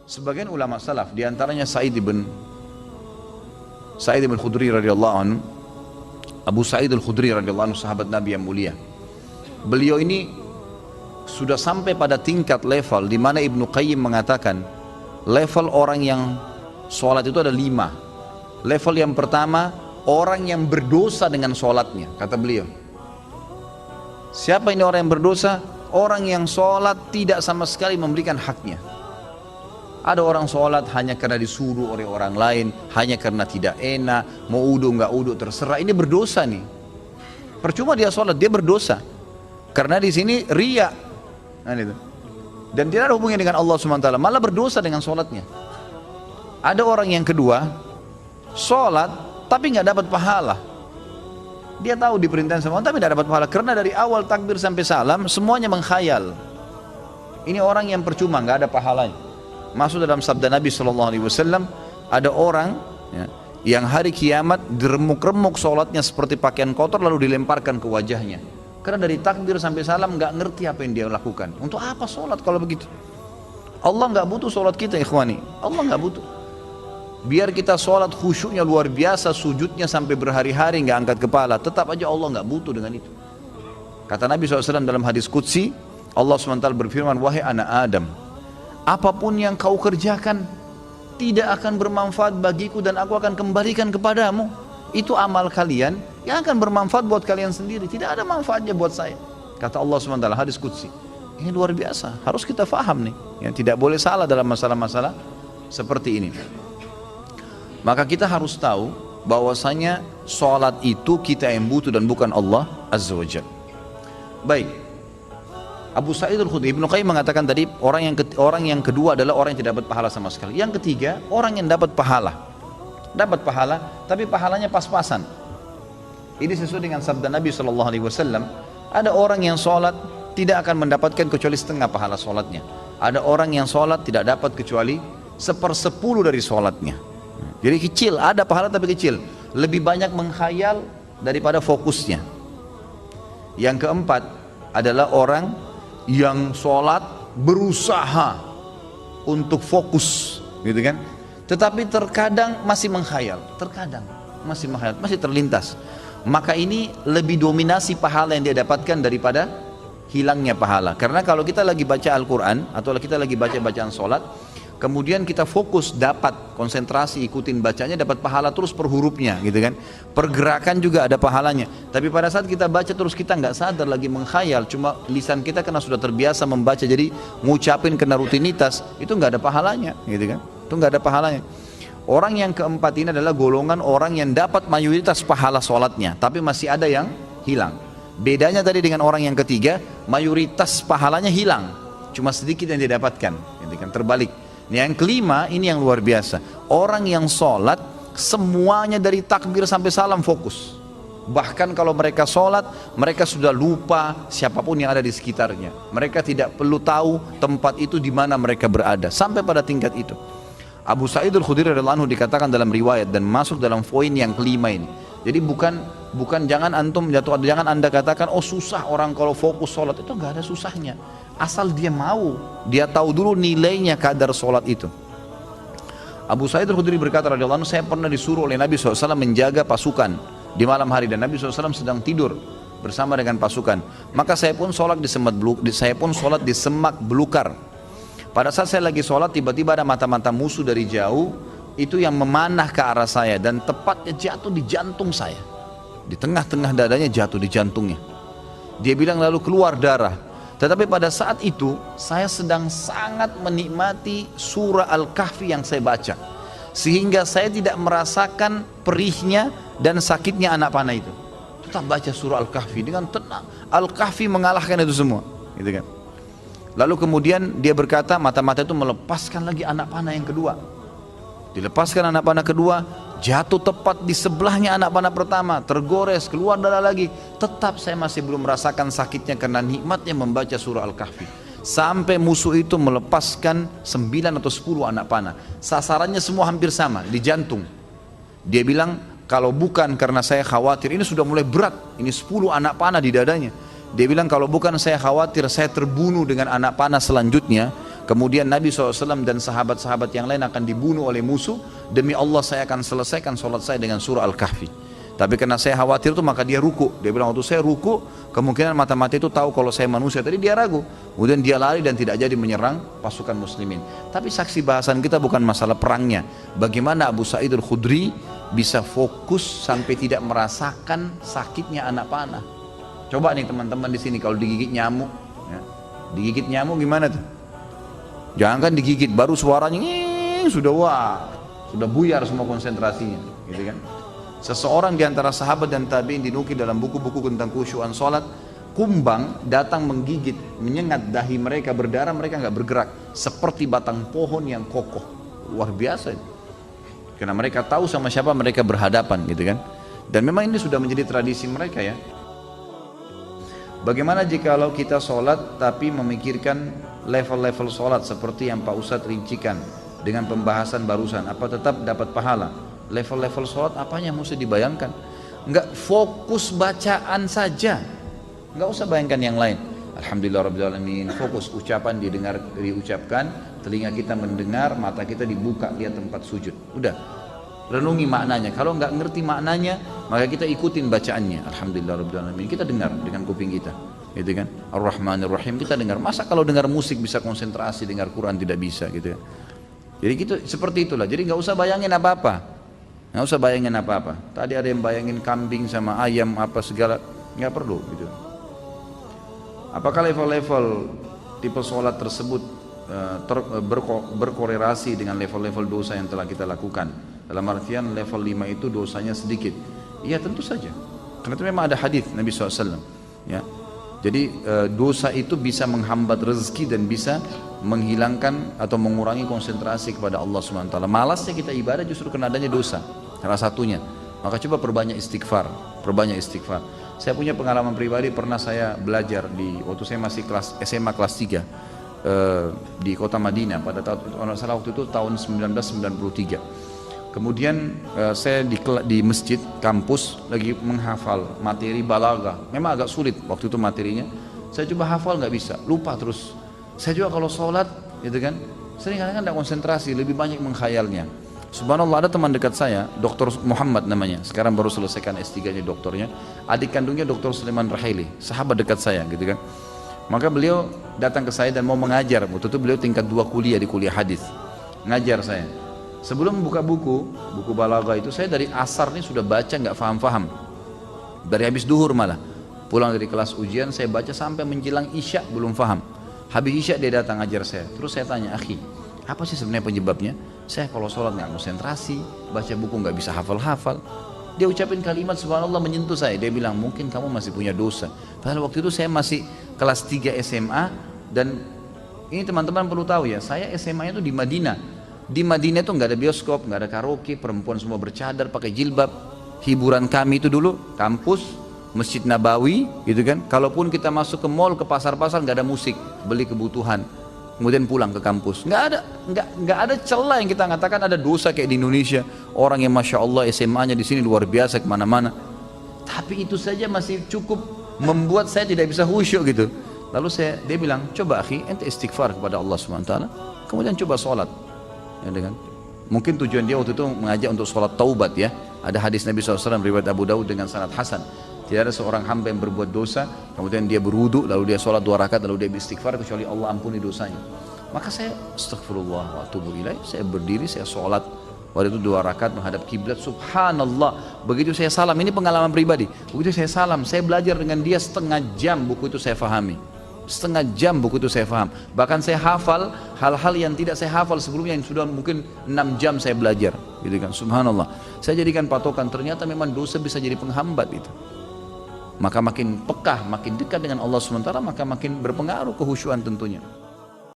Sebagian ulama salaf, diantaranya Sa'id ibn Khudri radhiyallahu anhu, Abu Sa'id al-Khudri radhiyallahu anhu, sahabat Nabi yang mulia. Beliau ini sudah sampai pada tingkat level di mana Ibnu Qayyim mengatakan level orang yang sholat itu ada 5. Level yang pertama, orang yang berdosa dengan sholatnya, kata beliau. Siapa ini orang yang berdosa? Orang yang sholat tidak sama sekali memberikan haknya. Ada orang sholat hanya karena disuruh oleh orang lain, hanya karena tidak enak, mau udu nggak udu terserah. Ini berdosa nih. Percuma dia sholat, dia berdosa. Karena di sini riya, dan tidak ada hubungannya dengan Allah SWT, malah berdosa dengan sholatnya. Ada orang yang kedua, sholat tapi nggak dapat pahala. Dia tahu diperintahkan sama Allah tapi tidak dapat pahala, karena dari awal takbir sampai salam semuanya menghayal. Ini orang yang percuma, nggak ada pahalanya. Masuk dalam sabda Nabi SAW, ada orang yang hari kiamat diremuk-remuk sholatnya seperti pakaian kotor lalu dilemparkan ke wajahnya. Karena dari takbir sampai salam nggak ngerti apa yang dia lakukan. Untuk apa sholat kalau begitu? Allah nggak butuh sholat kita, ikhwani. Allah nggak butuh. Biar kita sholat khusyuknya luar biasa, sujudnya sampai berhari-hari nggak angkat kepala, tetap aja Allah nggak butuh dengan itu. Kata Nabi SAW dalam hadis qudsi, Allah SWT berfirman, wahai anak Adam, apapun yang kau kerjakan tidak akan bermanfaat bagiku dan aku akan kembalikan kepadamu. Itu amal kalian yang akan bermanfaat buat kalian sendiri, tidak ada manfaatnya buat saya. Kata Allah SWT, hadis qudsi. Ini luar biasa, harus kita faham nih, yang tidak boleh salah dalam masalah-masalah seperti ini. Maka kita harus tahu bahwasanya sholat itu kita yang butuh dan bukan Allah Azza wa Jalla. Baik, Abu Sa'id al-Khudri, Ibnu Qayyim mengatakan tadi orang yang kedua adalah orang yang tidak dapat pahala sama sekali. Yang ketiga, orang yang dapat pahala. Dapat pahala, tapi pahalanya pas-pasan. Ini sesuai dengan sabda Nabi SAW. Ada orang yang sholat tidak akan mendapatkan kecuali setengah pahala sholatnya. Ada orang yang sholat tidak dapat kecuali 1/10 dari sholatnya. Jadi kecil, ada pahala tapi kecil. Lebih banyak menghayal daripada fokusnya. Yang keempat adalah orang yang sholat berusaha untuk fokus, gitu kan? Tetapi terkadang masih menghayal, masih terlintas. Maka ini lebih dominasi pahala yang dia dapatkan daripada hilangnya pahala. Karena kalau kita lagi baca Al-Quran atau kita lagi baca bacaan sholat, kemudian kita fokus, dapat konsentrasi, ikutin bacanya, dapat pahala terus per hurufnya, gitu kan? Pergerakan juga ada pahalanya. Tapi pada saat kita baca terus kita nggak sadar lagi menghayal, cuma lisan kita karena sudah terbiasa membaca jadi ngucapin kena rutinitas, itu nggak ada pahalanya, gitu kan? Itu nggak ada pahalanya. Orang yang keempat ini adalah golongan orang yang dapat mayoritas pahala sholatnya, tapi masih ada yang hilang. Bedanya tadi dengan orang yang ketiga, mayoritas pahalanya hilang, cuma sedikit yang didapatkan, gitu kan? Terbalik. Yang kelima ini yang luar biasa, orang yang sholat semuanya dari takbir sampai salam fokus. Bahkan kalau mereka sholat, mereka sudah lupa siapapun yang ada di sekitarnya. Mereka tidak perlu tahu tempat itu di mana mereka berada, sampai pada tingkat itu. Abu Sa'id al-Khudri radhiyallahu anhu dikatakan dalam riwayat dan masuk dalam poin yang kelima ini. Jadi bukan jangan anda katakan oh susah orang kalau fokus sholat, itu nggak ada susahnya. Asal dia mau, dia tahu dulu nilainya kadar sholat itu. Abu Sa'id al-Khudri berkata radhiyallahu anhu, saya pernah disuruh oleh Nabi SAW menjaga pasukan di malam hari dan Nabi SAW sedang tidur bersama dengan pasukan. Maka saya pun sholat di semak belukar. Pada saat saya lagi sholat, tiba-tiba ada mata-mata musuh dari jauh itu yang memanah ke arah saya dan tepatnya jatuh di jantung saya. Di tengah-tengah dadanya jatuh di jantungnya. Dia bilang lalu keluar darah. Tetapi pada saat itu saya sedang sangat menikmati surah Al-Kahfi yang saya baca, sehingga saya tidak merasakan perihnya dan sakitnya anak panah itu. Tetap baca surah Al-Kahfi dengan tenang. Al-Kahfi mengalahkan itu semua, gitu kan? Lalu kemudian dia berkata, mata-mata itu melepaskan lagi anak panah yang kedua. Dilepaskan anak panah kedua, jatuh tepat di sebelahnya anak panah pertama, tergores, keluar darah lagi. Tetap saya masih belum merasakan sakitnya karena nikmatnya membaca surah Al-Kahfi. Sampai musuh itu melepaskan 9 atau 10 anak panah. Sasarannya semua hampir sama, di jantung. Dia bilang, kalau bukan karena saya khawatir, ini sudah mulai berat, ini 10 anak panah di dadanya. Dia bilang, kalau bukan saya khawatir saya terbunuh dengan anak panah selanjutnya, Kemudian Nabi SAW dan sahabat-sahabat yang lain akan dibunuh oleh musuh. Demi Allah saya akan selesaikan sholat saya dengan surah Al-Kahfi. Tapi karena saya khawatir itu maka dia ruku. Dia bilang waktu saya ruku, kemungkinan mata-mata itu tahu kalau saya manusia. Tadi dia ragu. Kemudian dia lari dan tidak jadi menyerang pasukan muslimin. Tapi saksi bahasan kita bukan masalah perangnya. Bagaimana Abu Sa'id Al-Khudri bisa fokus sampai tidak merasakan sakitnya anak panah. Coba nih teman-teman di sini kalau digigit nyamuk, ya, digigit nyamuk gimana tuh? Jangan kan digigit, baru suaranya sudah buyar semua konsentrasinya, gitu kan? Seseorang di antara sahabat dan tabi'in dinukil dalam buku-buku tentang khusyuan salat, kumbang datang menggigit, menyengat dahi mereka, berdarah, mereka nggak bergerak, seperti batang pohon yang kokoh. Luar biasa itu. Karena mereka tahu sama siapa mereka berhadapan, gitu kan? Dan memang ini sudah menjadi tradisi mereka ya. Bagaimana jikalau kita sholat tapi memikirkan level-level sholat seperti yang Pak Ustadz rincikan dengan pembahasan barusan, apa tetap dapat pahala? Level-level sholat apanya mesti dibayangkan? Enggak, fokus bacaan saja, enggak usah bayangkan yang lain. Alhamdulillahirrahmanirrahim, fokus ucapan diucapkan, telinga kita mendengar, mata kita dibuka lihat tempat sujud, udah renungi maknanya. Kalau nggak ngerti maknanya, maka kita ikutin bacaannya. Alhamdulillahirrahmanirrahim, kita dengar dengan kuping kita, gitu kan? Ar-Rahmanir-Rahim kita dengar. Masa kalau dengar musik bisa konsentrasi, dengar Quran tidak bisa, gitu ya? Jadi gitu, seperti itulah. Jadi nggak usah bayangin apa-apa, nggak usah bayangin apa-apa. Tadi ada yang bayangin kambing sama ayam apa segala, nggak perlu, gitu. Apakah level-level tipe sholat tersebut berkorelasi dengan level-level dosa yang telah kita lakukan? Dalam artian level 5 itu dosanya sedikit. Iya tentu saja, karena itu memang ada hadis Nabi SAW ya. Jadi dosa itu bisa menghambat rezeki dan bisa menghilangkan atau mengurangi konsentrasi kepada Allah SWT. Malasnya kita ibadah justru karena adanya dosa, salah satunya. Maka coba perbanyak istighfar, perbanyak istighfar. Saya punya pengalaman pribadi, pernah saya belajar waktu saya masih SMA kelas 3 di kota Madinah pada waktu itu tahun 1993. Kemudian saya di masjid kampus lagi menghafal materi balaghah. Memang agak sulit waktu itu materinya. Saya coba hafal nggak bisa, lupa terus. Saya juga kalau sholat, gitu kan, sering kadang tidak konsentrasi, lebih banyak menghayalnya. Subhanallah, ada teman dekat saya, Dr. Muhammad namanya. Sekarang baru selesaikan S3-nya doktornya. Adik kandungnya Dr. Sulaiman Rahili, sahabat dekat saya, gitu kan. Maka beliau datang ke saya dan mau mengajar. Waktu itu beliau tingkat 2 kuliah di kuliah hadis, ngajar saya. Sebelum buka buku balaghah itu, saya dari asar nih sudah baca nggak faham-faham. Dari habis duhur malah. Pulang dari kelas ujian saya baca sampai menjelang isya belum faham. Habis isya dia datang ajar saya. Terus saya tanya, akhi, apa sih sebenarnya penyebabnya? Saya kalau sholat nggak konsentrasi, baca buku nggak bisa hafal-hafal. Dia ucapin kalimat subhanallah menyentuh saya. Dia bilang, mungkin kamu masih punya dosa. Padahal waktu itu saya masih kelas 3 SMA. Dan ini teman-teman perlu tahu ya, saya SMA-nya itu di Madinah. Di Madinah itu nggak ada bioskop, nggak ada karaoke, perempuan semua bercadar, pakai jilbab. Hiburan kami itu dulu kampus, Masjid Nabawi, gitu kan. Kalaupun kita masuk ke mall, ke pasar-pasar, nggak ada musik, beli kebutuhan, kemudian pulang ke kampus. Nggak ada celah yang kita katakan ada dosa kayak di Indonesia. Orang yang masya Allah SMA-nya di sini luar biasa kemana-mana. Tapi itu saja masih cukup membuat saya tidak bisa khusyuk gitu. Lalu dia bilang, coba akhi, ente istighfar kepada Allah SWT, kemudian coba sholat. Ya, dengan mungkin tujuan dia waktu itu mengajak untuk sholat taubat ya. Ada hadis Nabi SAW riwayat Abu Daud dengan sanad hasan. Tidak ada seorang hamba yang berbuat dosa kemudian dia berwudu lalu dia sholat 2 rakaat lalu dia beristighfar kecuali Allah ampuni dosanya. Maka saya astagfirullah wa atubu ilaih, saya berdiri, saya sholat waktu itu 2 rakaat menghadap kiblat. Subhanallah, begitu saya salam, ini pengalaman pribadi, begitu saya salam, saya belajar dengan dia setengah jam buku itu saya fahami. Setengah jam buku itu saya faham. Bahkan saya hafal hal-hal yang tidak saya hafal sebelumnya, yang sudah mungkin 6 jam saya belajar, gitu kan. Subhanallah, saya jadikan patokan, ternyata memang dosa bisa jadi penghambat itu. Maka makin pekah, makin dekat dengan Allah SWT, maka makin berpengaruh kehusyuan tentunya.